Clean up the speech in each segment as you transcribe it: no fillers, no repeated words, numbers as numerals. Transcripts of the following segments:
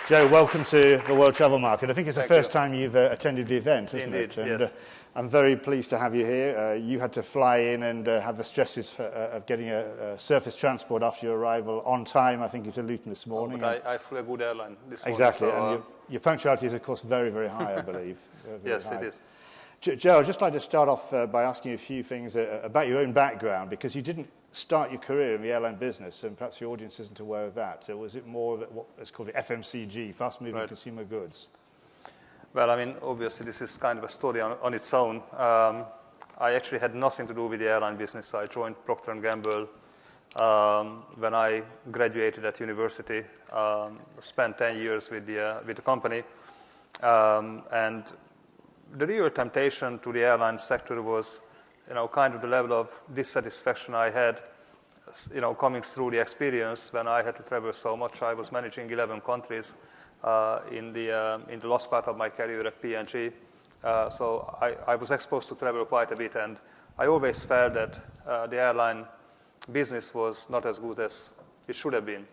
Joe, welcome to the World Travel Market. I think it's the first time you've attended the event, isn't Indeed, it? And yes. I'm very pleased to have you here. You had to fly in and have the stresses of getting a surface transport after your arrival on time, I think, into Luton this morning. But I flew a good airline this morning. Exactly, so, and your punctuality is, of course, very, very high, I believe. Yes, high. it is. Joe, I'd just like to start off by asking you a few things about your own background, because you didn't start your career in the airline business, and perhaps the audience isn't aware of that. So was it more of what is called the FMCG, fast-moving consumer goods? Well, I mean, obviously, this is kind of a story on its own. I actually had nothing to do with the airline business. I joined Procter & Gamble when I graduated at university, spent 10 years with the company. And the real temptation to the airline sector was, kind of the level of dissatisfaction I had, coming through the experience when I had to travel so much. I was managing 11 countries in the last part of my career at P&G. So I was exposed to travel quite a bit, and I always felt that the airline business was not as good as it should have been.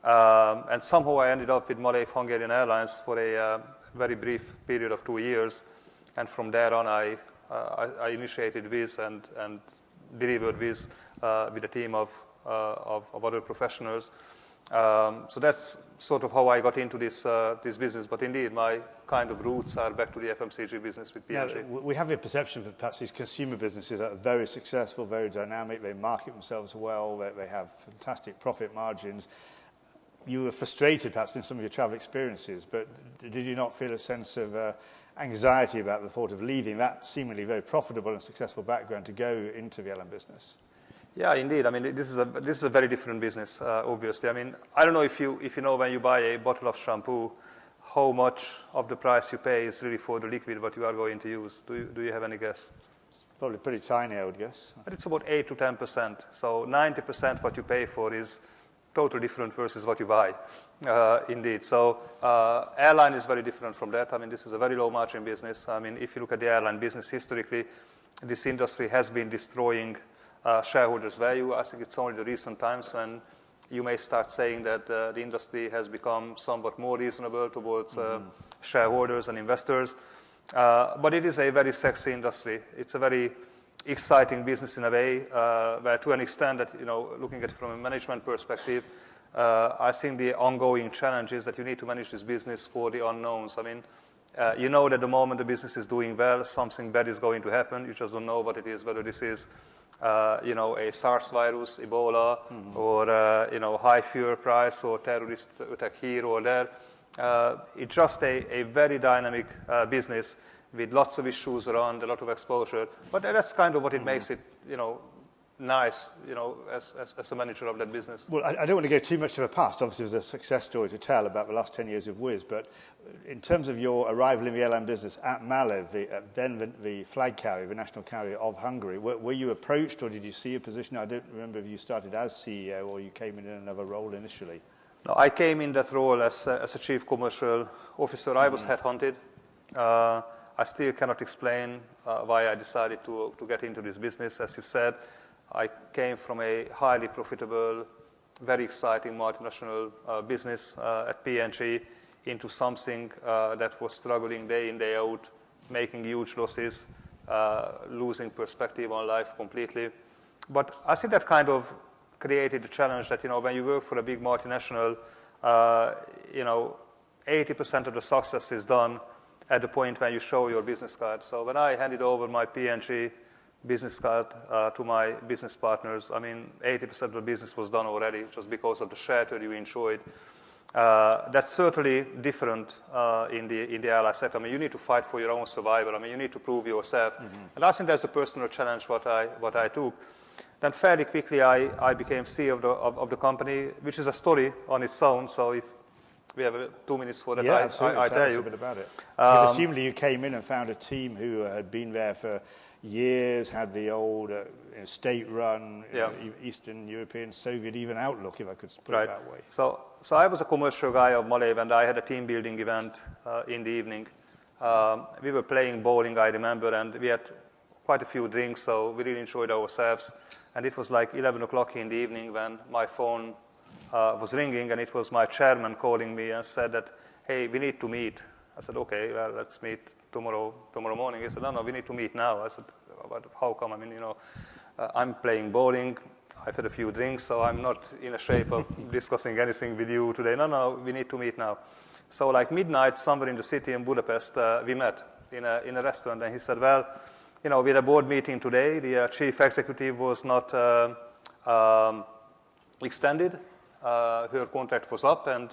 And somehow I ended up with Malév Hungarian Airlines for a very brief period of 2 years, and from there on I initiated Wizz and delivered Wizz with a team of other professionals. So that's sort of how I got into this business. But indeed, my kind of roots are back to the FMCG business with P&G. Now, we have a perception that perhaps these consumer businesses are very successful, very dynamic. They market themselves well. They have fantastic profit margins. You were frustrated perhaps in some of your travel experiences, but did you not feel a sense of anxiety about the thought of leaving that seemingly very profitable and successful background to go into the airline business? Yeah, indeed. I mean, this is a very different business, obviously. I mean, I don't know if you know, when you buy a bottle of shampoo, how much of the price you pay is really for the liquid what you are going to use. Do you have any guess? It's probably pretty tiny, I would guess. But it's about 8 to 10%. So 90% what you pay for is totally different versus what you buy, indeed. So airline is very different from that. I mean, this is a very low margin business. I mean, if you look at the airline business historically, this industry has been destroying shareholders' value. I think it's only the recent times when you may start saying that the industry has become somewhat more reasonable towards shareholders and investors. But it is a very sexy industry. It's a very exciting business in a way, where to an extent that, looking at it from a management perspective, I think the ongoing challenge is that you need to manage this business for the unknowns. I mean, you know that the moment the business is doing well, something bad is going to happen. You just don't know what it is, whether this is a SARS virus, Ebola, or high fuel price or terrorist attack here or there. It's just a very dynamic business with lots of issues around, a lot of exposure. But that's kind of what it makes it, nice, as a manager of that business. Well, I don't want to go too much to the past. Obviously, there's a success story to tell about the last 10 years of Wizz. But in terms of your arrival in the airline business at Malév, then the flag carrier, the national carrier of Hungary, were you approached or did you see a position? I don't remember if you started as CEO or you came in another role initially. No, I came in that role as a chief commercial officer. I was headhunted. I still cannot explain why I decided to get into this business. As you said, I came from a highly profitable, very exciting multinational business at P&G into something that was struggling day in, day out, making huge losses, losing perspective on life completely. But I think that kind of created a challenge that, when you work for a big multinational, 80% of the success is done at the point when you show your business card. So when I handed over my P&G business card to my business partners, I mean, 80% of the business was done already just because of the shelter you enjoyed. That's certainly different in the airline sector. I mean, you need to fight for your own survival. I mean, you need to prove yourself. And I think that's the personal challenge what I took. Then fairly quickly, I became CEO of the company, which is a story on its own. So if we have 2 minutes for that, I tell you. Tell us a bit about it. Because assumably you came in and found a team who had been there for years, had the old state-run Eastern European, Soviet even outlook, if I could put it that way. So I was a commercial guy of Malév, and I had a team building event in the evening. We were playing bowling, I remember, and we had quite a few drinks, so we really enjoyed ourselves. And it was like 11 o'clock in the evening when my phone was ringing, and it was my chairman calling me and said that hey, we need to meet. I said, okay, well, let's meet tomorrow morning. He said, no, we need to meet now. I said, but how come? I mean, I'm playing bowling. I've had a few drinks, so I'm not in a shape of discussing anything with you today. No, we need to meet now. So like midnight, somewhere in the city in Budapest, we met in a restaurant, and he said, well, we had a board meeting today. The chief executive was not extended. Her contract was up, and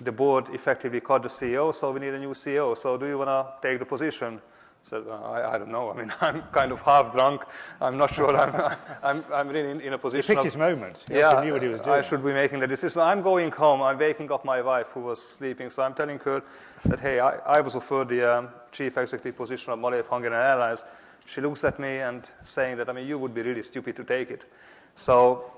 the board effectively cut the CEO, so we need a new CEO. So do you want to take the position? I said, I don't know. I mean, I'm kind of half drunk. I'm not sure I'm really in a position. He picked his moment. He also knew what he was doing. I should be making the decision. So I'm going home. I'm waking up my wife, who was sleeping. So I'm telling her that, hey, I was offered the chief executive position of Malév Hungarian Airlines. She looks at me and saying that, I mean, you would be really stupid to take it. So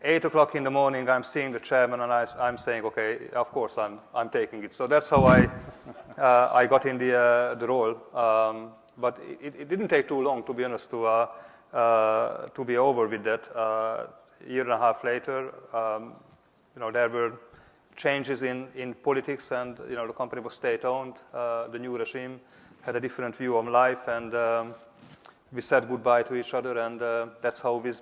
8 o'clock in the morning, I'm seeing the chairman, and I'm saying, okay, of course, I'm taking it. So that's how I got in the role. But it didn't take too long, to be honest, to be over with that. A year and a half later, there were changes in politics, and the company was state-owned. The new regime had a different view on life, and we said goodbye to each other, and that's how we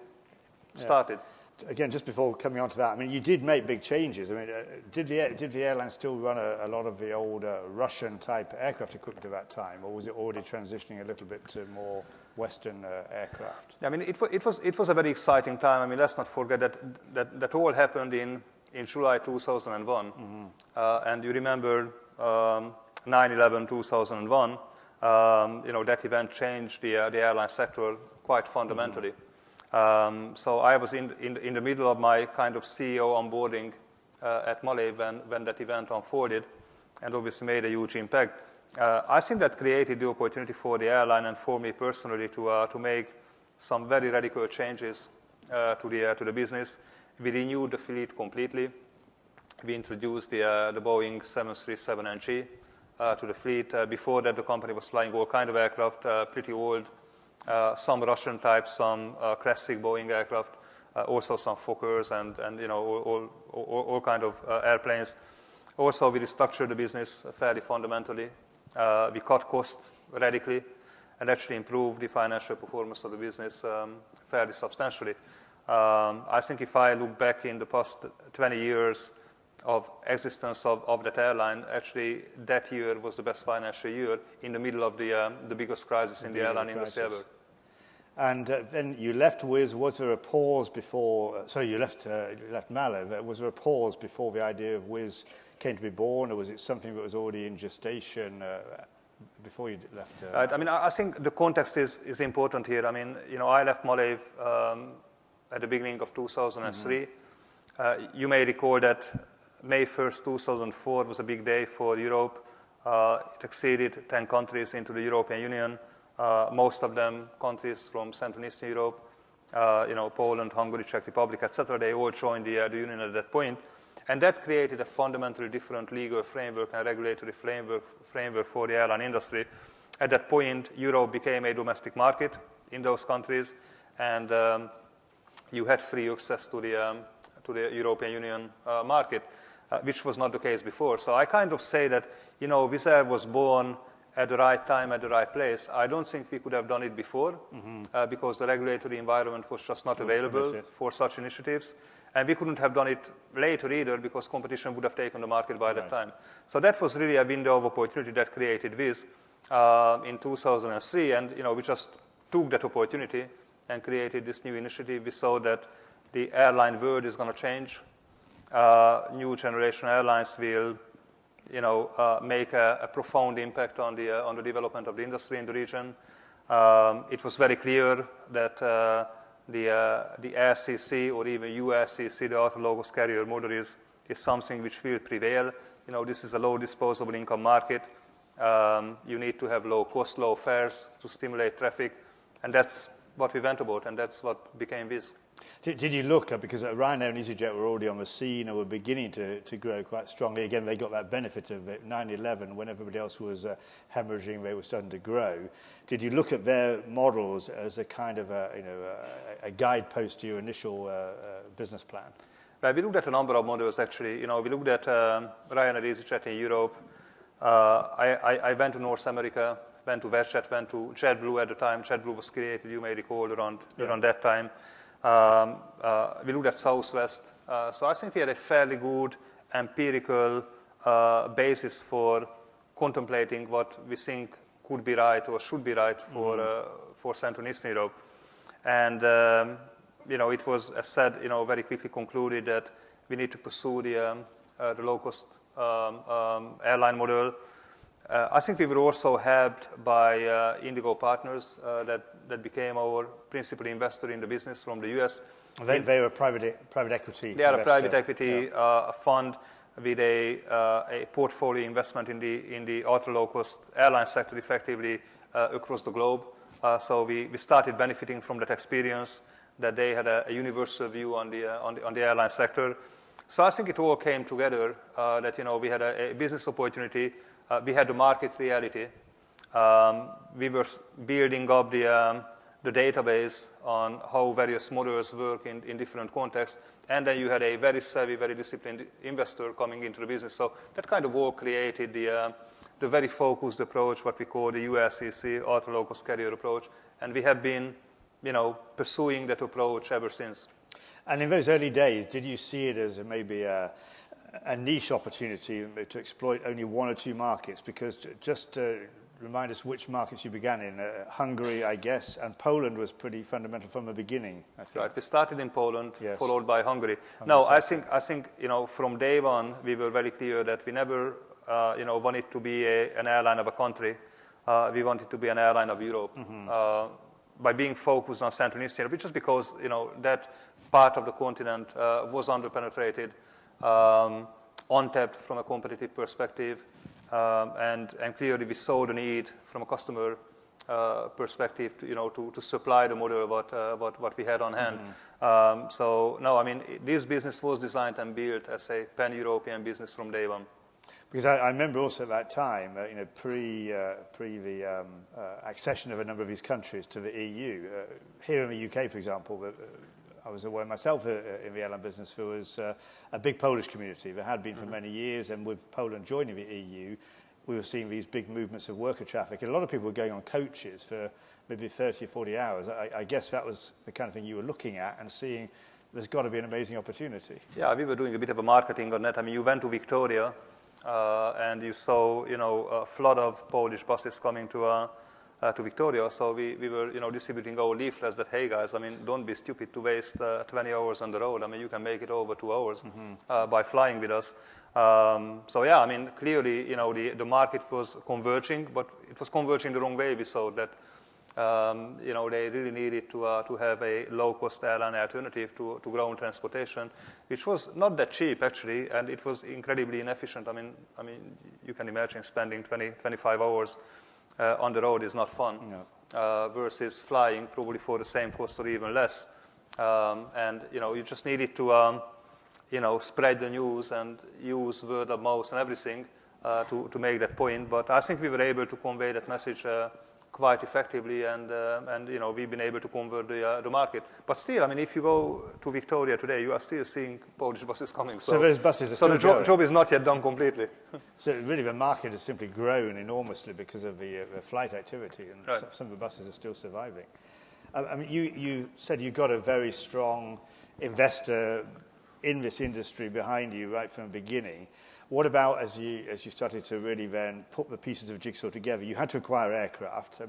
started. Again, just before coming on to that, I mean, you did make big changes. I mean, did the airline still run a lot of the old Russian-type aircraft equipment at that time, or was it already transitioning a little bit to more Western aircraft? I mean, it was a very exciting time. I mean, let's not forget that all happened in July 2001, and you remember 9/11 2001. That event changed the airline sector quite fundamentally. So I was in the middle of my kind of CEO onboarding at Malév when that event unfolded, and obviously made a huge impact. I think that created the opportunity for the airline and for me personally to make some very radical changes to the business. We renewed the fleet completely. We introduced the Boeing 737NG to the fleet. Before that, the company was flying all kind of aircraft, pretty old. Some Russian types, some classic Boeing aircraft, also some Fokkers and all kind of airplanes. Also, we restructured the business fairly fundamentally. We cut costs radically and actually improved the financial performance of the business fairly substantially. I think if I look back in the past 20 years of existence of that airline, actually that year was the best financial year in the middle of the biggest crisis in the airline industry ever. And then you left Wizz. Was there a pause before? Sorry, you left Malév. Was there a pause before the idea of Wizz came to be born, or was it something that was already in gestation before you left? I mean, I think the context is important here. I mean, I left Malév at the beginning of 2003. You may recall that May 1st, 2004 was a big day for Europe. It exceeded 10 countries into the European Union, most of them countries from Central and Eastern Europe, Poland, Hungary, Czech Republic, etc. They all joined the Union at that point. And that created a fundamentally different legal framework and regulatory framework for the airline industry. At that point, Europe became a domestic market in those countries, and you had free access to the European Union market, which was not the case before. So I kind of say that, Wizz Air was born at the right time, at the right place. I don't think we could have done it before because the regulatory environment was just not available for such initiatives. And we couldn't have done it later either because competition would have taken the market by that time. So that was really a window of opportunity that created Wizz in 2003. And, we just took that opportunity and created this new initiative. We saw that the airline world is going to change. New generation airlines will, make a profound impact on the development of the industry in the region. It was very clear that the RCC or even URCC, the autologous carrier model, is something which will prevail. This is a low disposable income market. You need to have low cost, low fares to stimulate traffic, and that's what we went about, and that's what became Wizz. Did you look at, because Ryanair and EasyJet were already on the scene and were beginning to grow quite strongly. Again, they got that benefit of 9/11 when everybody else was hemorrhaging, they were starting to grow. Did you look at their models as a kind of a guidepost to your initial business plan? Well, we looked at a number of models actually. We looked at Ryanair, EasyJet in Europe. I went to North America, went to WestJet, went to JetBlue at the time. JetBlue was created, you may recall, around that time. We looked at Southwest. So I think we had a fairly good empirical basis for contemplating what we think could be right or should be right for Central and Eastern Europe. And it was, as said, very quickly concluded that we need to pursue the low-cost airline model. I think we were also helped by Indigo Partners that became our principal investor in the business from the US. They were a private equity They are investor. a private equity fund with a portfolio investment in the ultra low-cost airline sector, effectively across the globe. So we started benefiting from that experience, that they had a universal view on the airline sector. So I think it all came together that we had a business opportunity, we had the market reality, we were building up the database on how various models work in different contexts, and then you had a very savvy, very disciplined investor coming into the business. So that kind of all created the very focused approach, what we call the ULCC, ultra low-cost carrier approach, and we have been pursuing that approach ever since. And in those early days, did you see it as maybe a niche opportunity to exploit only one or two markets? Because just to remind us which markets you began in, Hungary, I guess, and Poland was pretty fundamental from the beginning, I think. Right, we started in Poland, yes, followed by Hungary. No, I think from day one, we were very clear that we never wanted to be an airline of a country. We wanted to be an airline of Europe. By being focused on Central and Eastern Europe, just because that part of the continent was underpenetrated, untapped from a competitive perspective, and clearly we saw the need from a customer perspective to supply the model what we had on hand. So no, this business was designed and built as a pan-European business from day one. Because I remember also at that time, pre the accession of a number of these countries to the EU, here in the UK, for example, I was aware myself in the airline business, there was a big Polish community. There had been for many years, and with Poland joining the EU, we were seeing these big movements of worker traffic. And a lot of people were going on coaches for maybe 30 or 40 hours. I guess that was the kind of thing you were looking at and seeing there's got to be an amazing opportunity. Yeah, we were doing a bit of a marketing on that. You went to Victoria, and you saw, a flood of Polish buses coming to Victoria. So we were, distributing our leaflets that, hey guys, don't be stupid to waste 20 hours on the road. You can make it over 2 hours by flying with us. So yeah, clearly, the market was converging, but it was converging the wrong way. We saw that, they really needed to have a low-cost airline alternative to ground transportation, which was not that cheap actually, and it was incredibly inefficient. You can imagine spending 25 hours on the road is not fun, versus flying probably for the same cost or even less. And you just needed to spread the news and use word of mouth and everything to make that point. But I think we were able to convey that message quite effectively, and we've been able to convert the market. But still, if you go to Victoria today, you are still seeing Polish buses coming. So those buses are still going. So the job is not yet done completely. So really the market has simply grown enormously because of the flight activity, and right. Some of the buses are still surviving. You said you got a very strong investor in this industry behind you right from the beginning. What about as you started to really then put the pieces of jigsaw together? You had to acquire aircraft.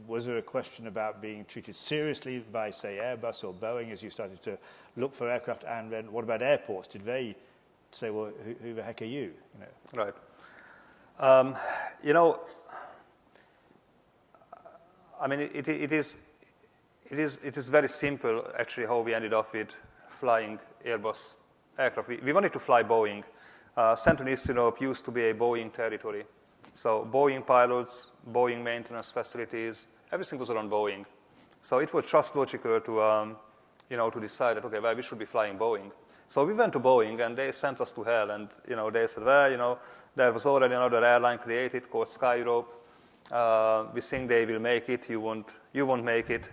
Was there a question about being treated seriously by, say, Airbus or Boeing as you started to look for aircraft? And then what about airports? Did they say, well, who the heck are you? Right. It is very simple actually how we ended up with flying Airbus aircraft. We wanted to fly Boeing. Central and Eastern Europe used to be a Boeing territory. So Boeing pilots, Boeing maintenance facilities, everything was around Boeing. So it was just logical to decide that, okay, well, we should be flying Boeing. So we went to Boeing, and they sent us to hell. And, they said, well, there was already another airline created called Sky Europe. We think they will make it. You won't make it.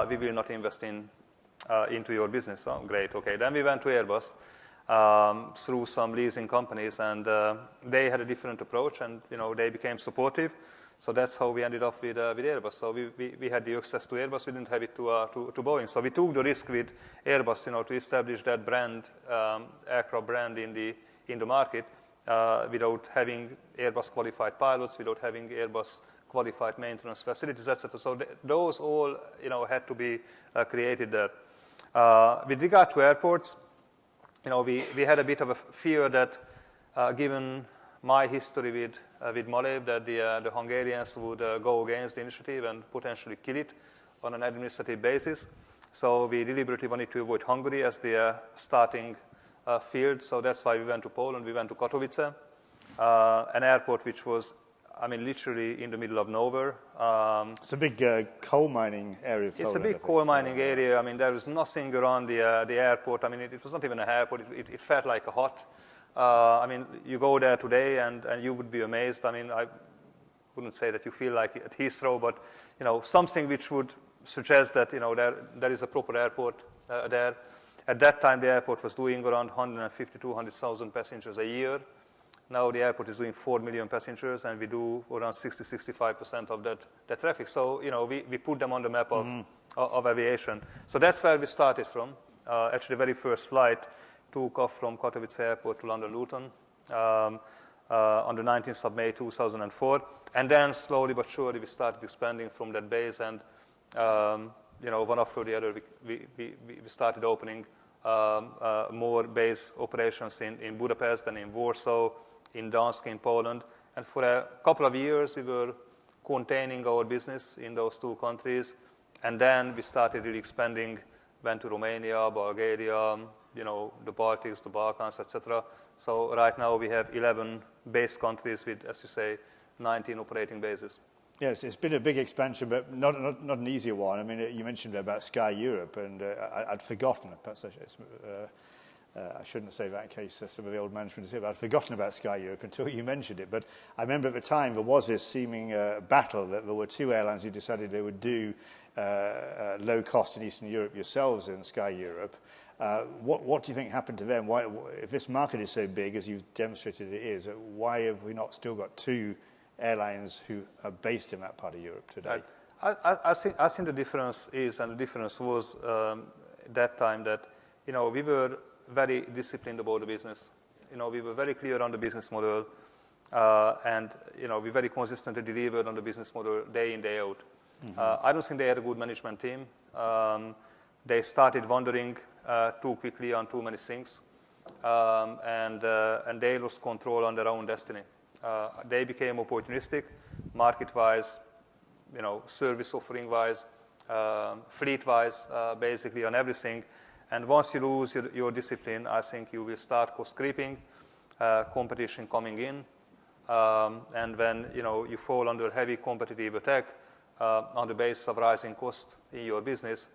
We will not invest into your business. Oh, great. Okay. Then we went to Airbus. through some leasing companies, and they had a different approach, and they became supportive. So that's how we ended up with Airbus. So we had the access to Airbus. We didn't have it to Boeing. So we took the risk with Airbus, to establish that brand, aircraft brand in the market, without having Airbus qualified pilots, without having Airbus qualified maintenance facilities, etc. So those all, had to be created there. With regard to airports, we had a bit of a fear that, given my history with Malev, that the Hungarians would go against the initiative and potentially kill it on an administrative basis. So we deliberately wanted to avoid Hungary as the starting field. So that's why we went to Poland. We went to Katowice, an airport which was, literally in the middle of nowhere. It's a big coal mining area. It's a big coal mining area. There was nothing around the airport. It was not even an airport. It felt like a hut. You go there today and you would be amazed. I wouldn't say that you feel like at Heathrow, but something which would suggest that there is a proper airport there. At that time, the airport was doing around 150,000 to 200,000 passengers a year. Now the airport is doing 4 million passengers, and we do around 60-65% of that traffic. So we put them on the map of aviation. So that's where we started from. Actually, the very first flight took off from Katowice Airport to London Luton on the 19th of May 2004. And then slowly but surely we started expanding from that base. And, one after the other, we started opening more base operations in Budapest and in Warsaw, in Gdańsk, in Poland. And for a couple of years, we were containing our business in those two countries. And then we started really expanding, went to Romania, Bulgaria, the Baltics, the Balkans, etc. So right now we have 11 base countries with, as you say, 19 operating bases. Yes, it's been a big expansion, but not an easier one. You mentioned about Sky Europe, and I'd forgotten. Perhaps I shouldn't say that in case some of the old management is here, but I'd forgotten about Sky Europe until you mentioned it. But I remember at the time there was this seeming battle that there were two airlines who decided they would do low cost in Eastern Europe, yourselves and Sky Europe. What do you think happened to them? Why, if this market is so big, as you've demonstrated it is, why have we not still got two airlines who are based in that part of Europe today? I think the difference is, and the difference was that time that, we were very disciplined about the business. We were very clear on the business model, and, we very consistently delivered on the business model day in, day out. I don't think they had a good management team. They started wandering too quickly on too many things, and they lost control on their own destiny. They became opportunistic, market-wise, service offering-wise, fleet-wise, basically on everything. And once you lose your discipline, I think you will start cost creeping, competition coming in, and when you fall under heavy competitive attack on the basis of rising cost in your business,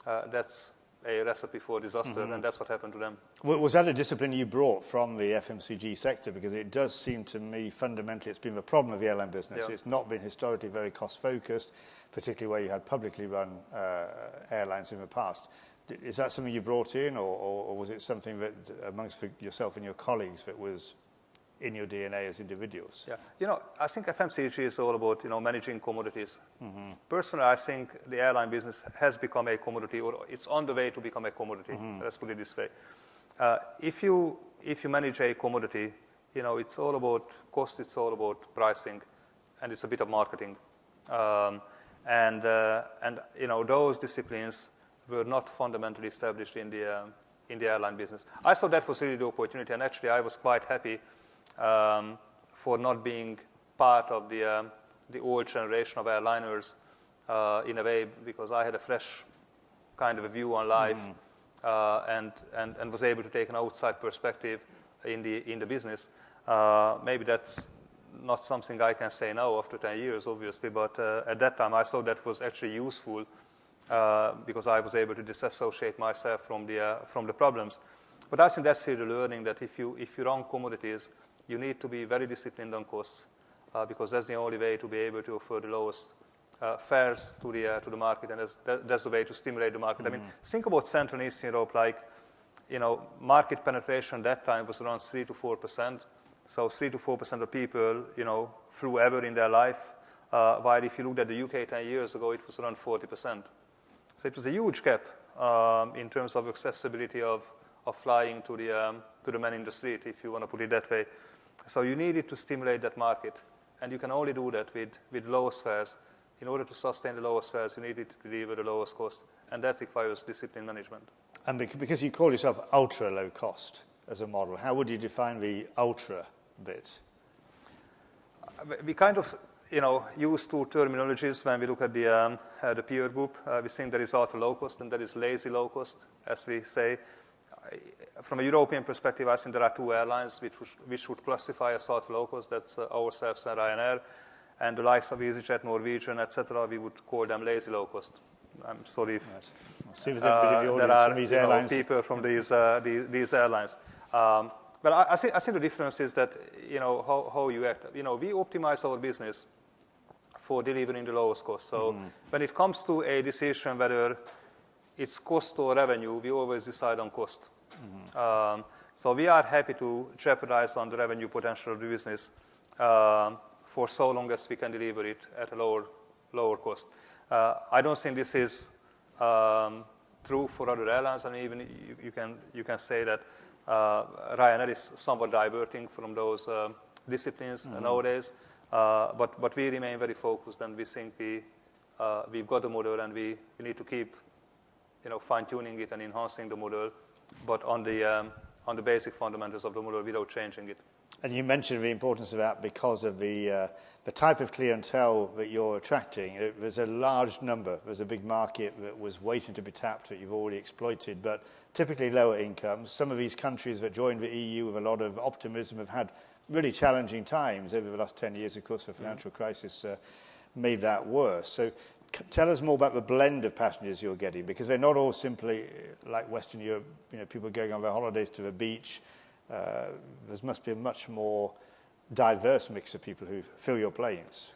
that's a recipe for disaster, and that's what happened to them. Was that a discipline you brought from the FMCG sector? Because it does seem to me fundamentally it's been the problem of the airline business. Yeah. It's not been historically very cost-focused, particularly where you had publicly run airlines in the past. Is that something you brought in, or was it something that amongst yourself and your colleagues that was in your DNA as individuals? Yeah, I think FMCG is all about, managing commodities. Personally, I think the airline business has become a commodity, or it's on the way to become a commodity. Let's put it this way. If you manage a commodity, it's all about cost, it's all about pricing, and it's a bit of marketing. And those disciplines were not fundamentally established in the airline business. I thought that was really the opportunity, and actually I was quite happy for not being part of the old generation of airliners in a way, because I had a fresh kind of a view on life and was able to take an outside perspective in the business. Maybe that's not something I can say now after 10 years, obviously, but at that time I thought that was actually useful because I was able to disassociate myself from the problems. But I think that's really the learning, that if you run commodities, you need to be very disciplined on costs because that's the only way to be able to offer the lowest fares to the market, and that's the way to stimulate the market. I mean, think about Central and Eastern Europe like, market penetration at that time was around 3 to 4%. So 3 to 4% of people, flew ever in their life. While if you looked at the UK 10 years ago, it was around 40%. So it was a huge gap in terms of accessibility of flying to the man in the street, if you want to put it that way. So you needed to stimulate that market, and you can only do that with lowest fares. In order to sustain the lowest fares, you needed to deliver the lowest cost, and that requires discipline management. And because you call yourself ultra low cost as a model, how would you define the ultra bit? We kind of use two terminologies when we look at the peer group. We think there is ultra low cost and there is lazy low cost, as we say. From a European perspective, I think there are two airlines which would classify as ultra low cost. That's ourselves and Ryanair. And the likes of EasyJet, Norwegian, etc., we would call them lazy low cost. I'm sorry if there are from these airlines. People from these airlines. But I think the difference is that how you act. We optimize our business for delivering the lowest cost. So when it comes to a decision whether it's cost or revenue, we always decide on cost. So we are happy to jeopardize on the revenue potential of the business for so long as we can deliver it at a lower cost. I don't think this is true for other airlines. I mean, even you can say that Ryanair is somewhat diverting from those disciplines nowadays, but we remain very focused, and we think we've got the model, and we need to keep fine-tuning it and enhancing the model, but on the basic fundamentals of the model without changing it. And you mentioned the importance of that because of the type of clientele that you're attracting. There's a large number. There's a big market that was waiting to be tapped that you've already exploited, but typically lower incomes. Some of these countries that joined the EU with a lot of optimism have had really challenging times over the last 10 years. Of course, the financial crisis made that worse. So tell us more about the blend of passengers you're getting, because they're not all simply like Western Europe, people going on their holidays to the beach. There must be a much more diverse mix of people who fill your planes.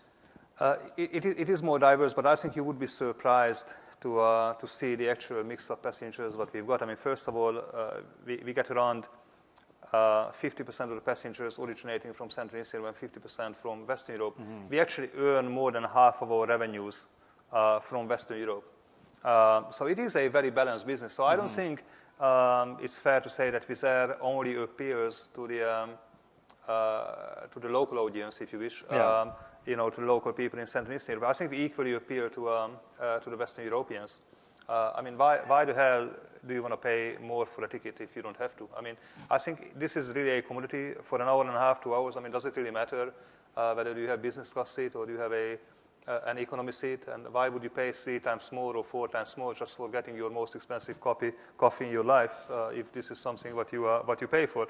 It is more diverse, but I think you would be surprised to see the actual mix of passengers what we've got. I mean, first of all, we get around 50% of the passengers originating from Central and Eastern Europe and 50% from Western Europe. We actually earn more than half of our revenues from Western Europe. So it is a very balanced business. So I don't think it's fair to say that Wizz Air only appeals to the local audience, if you wish, to the local people in Central and Eastern Europe. I think we equally appeal to the Western Europeans. I mean, why the hell do you want to pay more for a ticket if you don't have to? I mean, I think this is really a commodity for an hour and a half, 2 hours. I mean, does it really matter whether you have business class seat or you have an economy seat? And why would you pay 3 times more or 4 times more just for getting your most expensive coffee in your life if this is something what you pay for?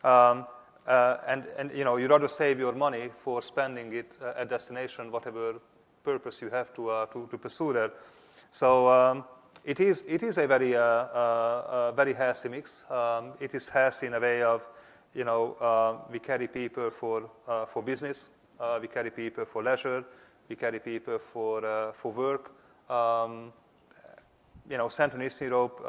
And you'd rather save your money for spending it at destination, whatever purpose you have to pursue there. So it is a very healthy mix. It is healthy in a way of we carry people for business, we carry people for leisure, we carry people for work. Central and Eastern Europe,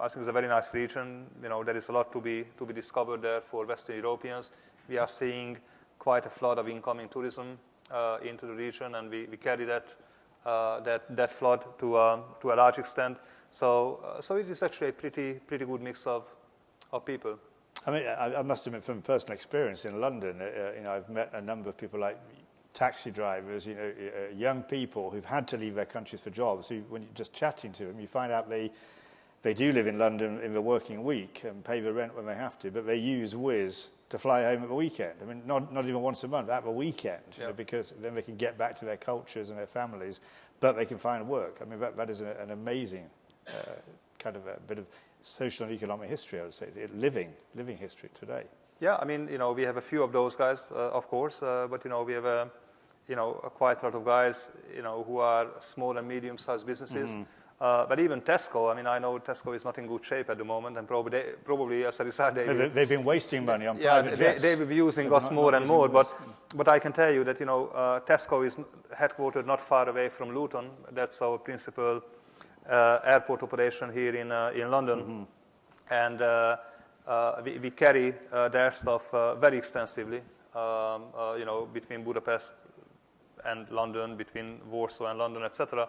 I think is a very nice region. There is a lot to be discovered there for Western Europeans. We are seeing quite a flood of incoming tourism into the region, and we carry that flood to a large extent. So it is actually a pretty good mix of people. I mean, I must admit, from personal experience in London, I've met a number of people like taxi drivers, young people who've had to leave their countries for jobs. So when you're just chatting to them, you find out they do live in London in the working week and pay the rent when they have to, but they use Wizz to fly home at the weekend. I mean, not even once a month, at the weekend, because then they can get back to their cultures and their families, but they can find work. I mean, that is an amazing kind of a bit of social and economic history, I would say, living history today. Yeah, I mean, we have a few of those guys, of course, but we have quite a lot of guys, who are small and medium-sized businesses. But even Tesco, I mean, I know Tesco is not in good shape at the moment, and probably as a result, they've been wasting money on private jets. They will be using us more and more. But I can tell you that Tesco is headquartered not far away from Luton. That's our principal airport operation here in London. And we carry their stuff very extensively, between Budapest and London, between Warsaw and London, etc.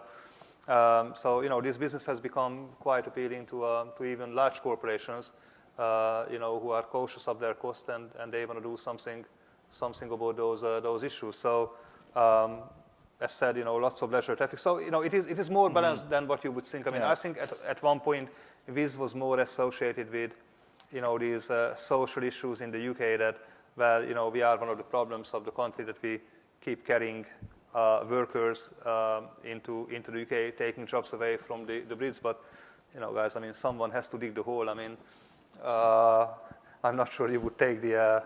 So this business has become quite appealing to even large corporations, who are cautious of their cost and they want to do something about those issues. So as said, lots of leisure traffic. So it is more balanced than what you would think. I mean, I think at one point Wizz was more associated with these social issues in the UK that, well, we are one of the problems of the country that we keep carrying workers into the UK, taking jobs away from the Brits. But, guys, I mean, someone has to dig the hole. I mean, I'm not sure you would take the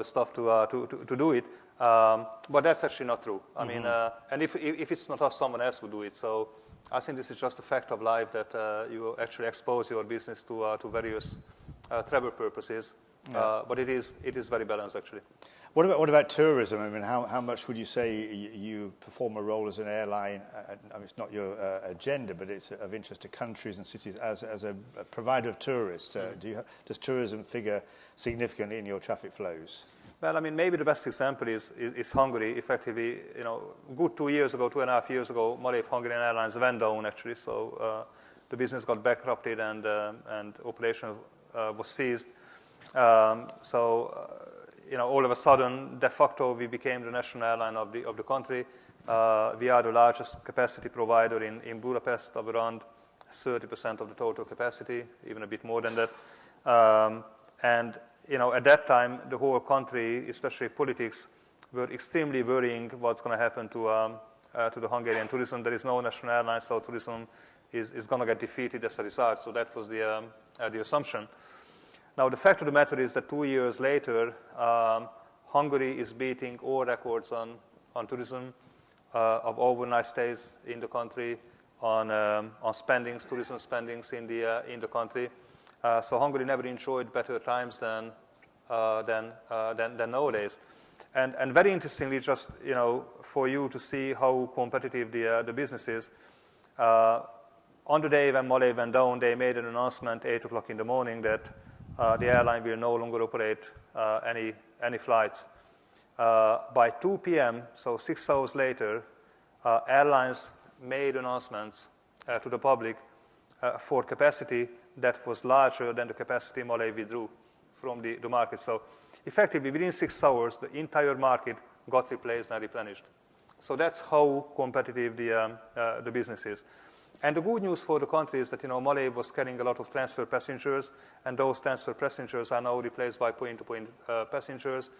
stuff to do it. But that's actually not true. I mean, and if it's not us, someone else would do it. So I think this is just a fact of life that you actually expose your business to various travel purposes. But it is very balanced, actually. What about tourism? I mean, how much would you say you perform a role as an airline? I mean, it's not your agenda, but it's of interest to countries and cities as a provider of tourists. Does tourism figure significantly in your traffic flows? Well, I mean, maybe the best example is Hungary. Effectively, good 2.5 years ago, Malév Hungarian Airlines went down, actually. So the business got bankrupted and operation was seized. All of a sudden, de facto, we became the national airline of the country. We are the largest capacity provider in Budapest, of around 30% of the total capacity, even a bit more than that. At that time, the whole country, especially politics, were extremely worrying what's going to happen to the Hungarian tourism. There is no national airline, so tourism is going to get defeated as a result. So that was the assumption. Now, the fact of the matter is that 2 years later, Hungary is beating all records on tourism, of overnight stays in the country, on tourism spendings in the country. So Hungary never enjoyed better times than nowadays. And very interestingly, just for you to see how competitive the business is, on the day when Malév went down, they made an announcement 8 o'clock in the morning that the airline will no longer operate any flights. By 2 p.m., so 6 hours later, airlines made announcements to the public for capacity that was larger than the capacity Malév withdrew from the market. So effectively, within 6 hours, the entire market got replaced and replenished. So that's how competitive the business is. And the good news for the country is that Malév was carrying a lot of transfer passengers, and those transfer passengers are now replaced by point-to-point passengers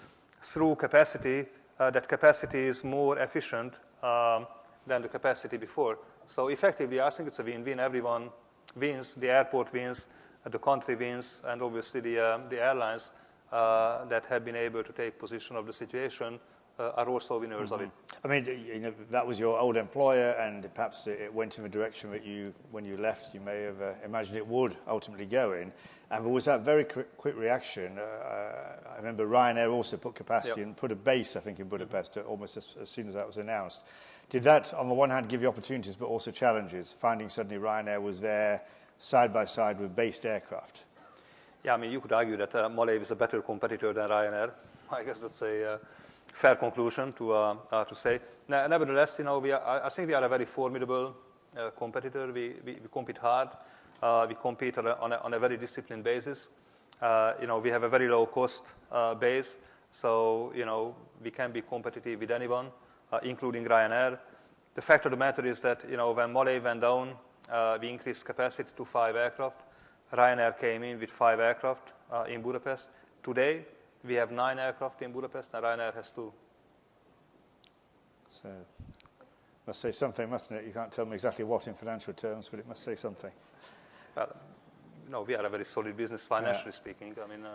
through capacity. That capacity is more efficient than the capacity before. So effectively, I think it's a win-win. Everyone wins. The airport wins, the country wins, and obviously the airlines that have been able to take position of the situation are also winners of it. I mean, that was your old employer, and perhaps it went in a direction that when you left, you may have imagined it would ultimately go in. And there was that very quick reaction. I remember Ryanair also put capacity and put a base, I think, in Budapest almost as soon as that was announced. Did that, on the one hand, give you opportunities, but also challenges, finding suddenly Ryanair was there side by side with based aircraft? Yeah, I mean, you could argue that Malév is a better competitor than Ryanair. I guess that's a fair conclusion to say. Nevertheless, I think we are a very formidable competitor. We compete hard. We compete on a very disciplined basis. We have a very low cost base, so we can be competitive with anyone, including Ryanair. The fact of the matter is that when Malév went down, we increased capacity to 5 aircraft. Ryanair came in with 5 aircraft in Budapest. Today, we have 9 aircraft in Budapest, and Ryanair has 2. So, must say something, mustn't it? You can't tell me exactly what in financial terms, but it must say something. Well, we are a very solid business, financially speaking. I mean,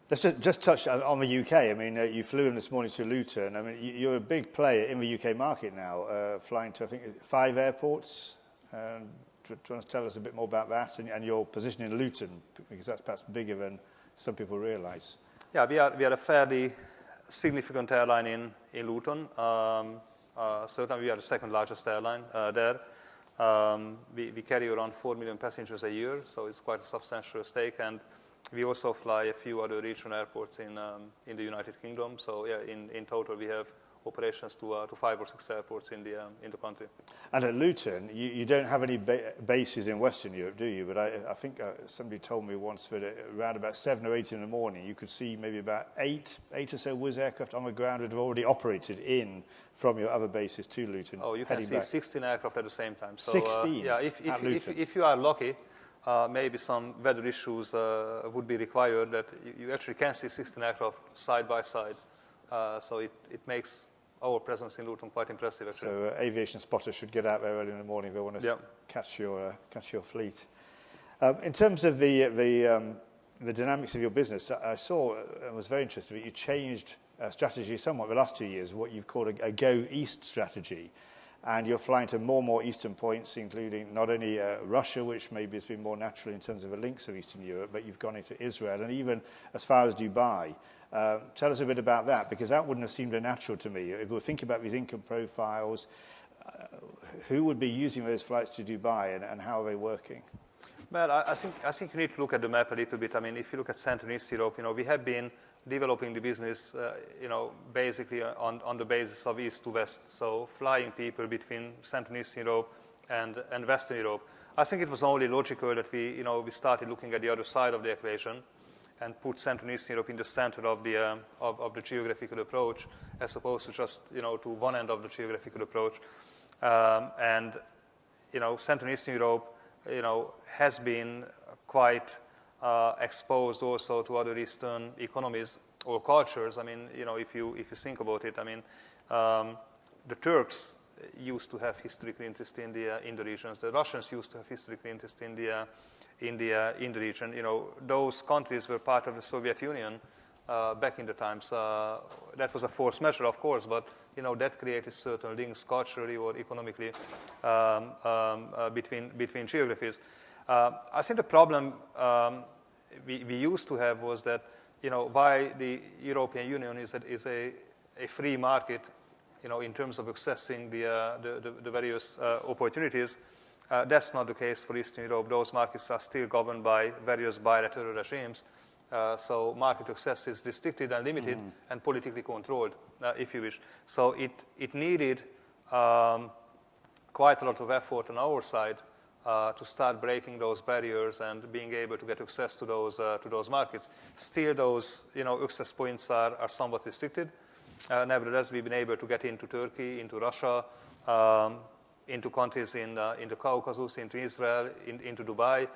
let's just touch on the UK. I mean, you flew in this morning to Luton. I mean, you're a big player in the UK market now, flying to, I think, 5 airports. Do you want to tell us a bit more about that and your position in Luton, because that's perhaps bigger than some people realise? Yeah, we are a fairly significant airline in Luton. Certainly, we are the second largest airline there. We carry around 4 million passengers a year, so it's quite a substantial stake. And we also fly a few other regional airports in the United Kingdom. So yeah, in total we have operations to 5 or 6 airports in the country. And at Luton, you don't have any bases in Western Europe, do you? But I think somebody told me once that around about 7 or 8 in the morning, you could see maybe about eight or so Wizz aircraft on the ground that have already operated in from your other bases to Luton. Oh, you can see 16 aircraft at the same time. So, 16 yeah, if you are lucky, maybe some weather issues would be required that you actually can see 16 aircraft side by side. So it makes our presence in Luton quite impressive, actually. So aviation spotters should get out there early in the morning if they want to catch your fleet. In terms of the dynamics of your business, I saw and was very interested that you changed strategy somewhat the last 2 years, what you've called a go east strategy. And you're flying to more and more eastern points, including not only Russia, which maybe has been more natural in terms of the links of Eastern Europe, but you've gone into Israel and even as far as Dubai. Tell us a bit about that, because that wouldn't have seemed natural to me. If we're thinking about these income profiles, who would be using those flights to Dubai and how are they working? Well, I think you need to look at the map a little bit. I mean, if you look at Central and East Europe, we have been developing the business, basically on the basis of east to west. So flying people between Central and East Europe and Western Europe. I think it was only logical that we started looking at the other side of the equation and put Central and East Europe in the center of the geographical approach, as opposed to just to one end of the geographical approach. And Central and Eastern Europe has been quite exposed also to other Eastern economies or cultures. I mean, if you think about it, I mean, the Turks used to have historical interest in the regions. The Russians used to have historical interest in the region. Those countries were part of the Soviet Union back in the times. That was a forced measure, of course, but that created certain links culturally or economically between geographies. I think the problem we used to have was that, why the European Union is a free market, in terms of accessing the various opportunities. That's not the case for Eastern Europe. Those markets are still governed by various bilateral regimes. So market access is restricted and limited and politically controlled, if you wish. So it needed quite a lot of effort on our side to start breaking those barriers and being able to get access to those markets. Still, those access points are somewhat restricted. Nevertheless, we've been able to get into Turkey, into Russia, into countries in the Caucasus, into Israel, into Dubai.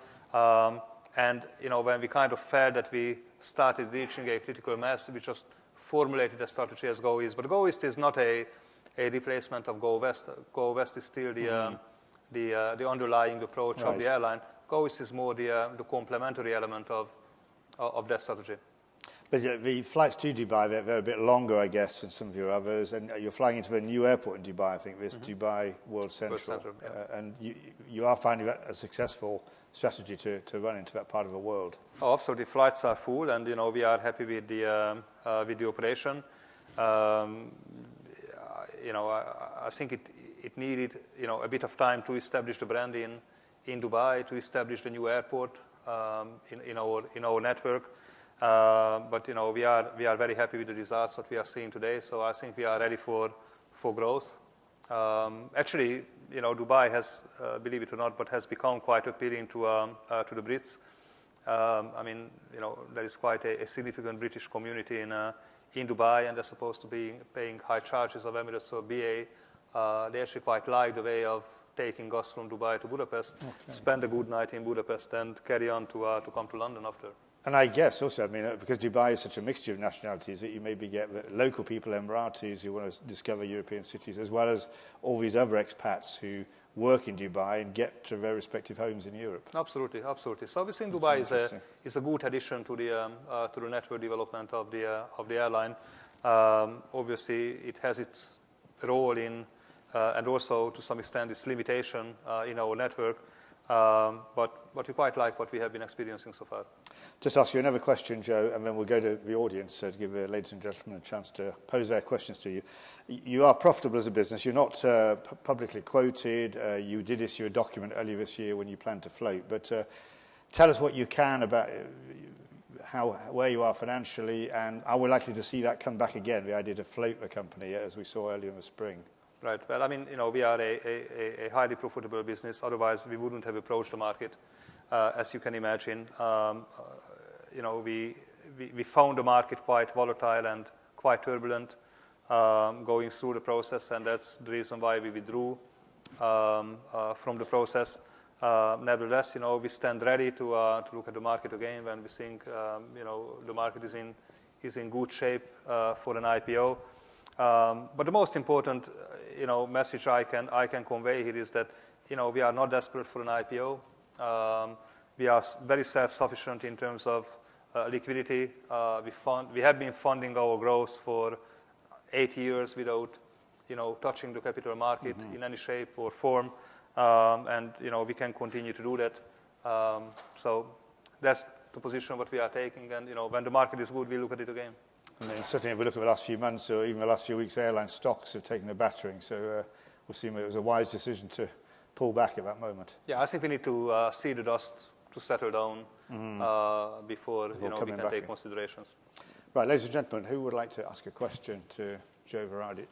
And when we kind of felt that we started reaching a critical mass, we just formulated a strategy as Go East. But Go East is not a replacement of Go West. Go West is still the underlying approach of the airline. Go East is more the complementary element of that strategy. But the flights to Dubai, they're a bit longer, I guess, than some of your others. And you're flying into a new airport in Dubai, I think, this Dubai World Central. And you are finding that a successful strategy to run into that part of the world. Oh, absolutely. Flights are full, and we are happy with the operation. I think it needed a bit of time to establish the brand in Dubai, to establish the new airport in our network. But we are very happy with the results that we are seeing today. So I think we are ready for growth. Actually, Dubai has, believe it or not, but has become quite appealing to the Brits. I mean, there is quite a significant British community in Dubai, and they're supposed to be paying high charges of Emirates or BA. They actually quite like the way of taking us from Dubai to Budapest, spend a good night in Budapest, and carry on to come to London after. And I guess also, I mean, because Dubai is such a mixture of nationalities, that you maybe get local people, Emiratis, who want to discover European cities, as well as all these other expats who work in Dubai and get to their respective homes in Europe. Absolutely. So obviously Dubai is a good addition to the network development of the airline. Obviously, it has its role in, and also to some extent its limitation in our network. But but we quite like what we have been experiencing so far. Just ask you another question, Joe, and then we'll go to the audience to give the ladies and gentlemen a chance to pose their questions to you. You are profitable as a business. You're not publicly quoted. You did issue a document earlier this year when you planned to float. But tell us what you can about where you are financially, and are we likely to see that come back again, the idea to float the company, as we saw earlier in the spring? Right. Well, I mean, we are a highly profitable business. Otherwise, we wouldn't have approached the market, as you can imagine. We found the market quite volatile and quite turbulent going through the process, and that's the reason why we withdrew from the process. Nevertheless, we stand ready to look at the market again when we think, the market is in good shape for an IPO. But the most important, message I can convey here is that, we are not desperate for an IPO. We are very self-sufficient in terms of liquidity. We have been funding our growth for 8 years without, touching the capital market in any shape or form. And we can continue to do that. So that's the position what we are taking. And when the market is good, we look at it again. I mean, certainly, if we look at the last few months or even the last few weeks, airline stocks have taken a battering. So we'll see. It was a wise decision to pull back at that moment. Yeah, I think we need to see the dust to settle down before we can take considerations. Right, ladies and gentlemen, who would like to ask a question to Joe Váradi?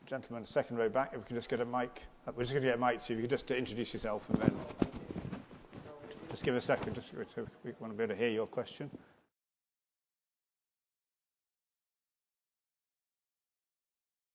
Gentlemen, second row back, if we can just get a mic. We're just going to get a mic, so if you could just introduce yourself and then just give a second, just we want to be able to hear your question.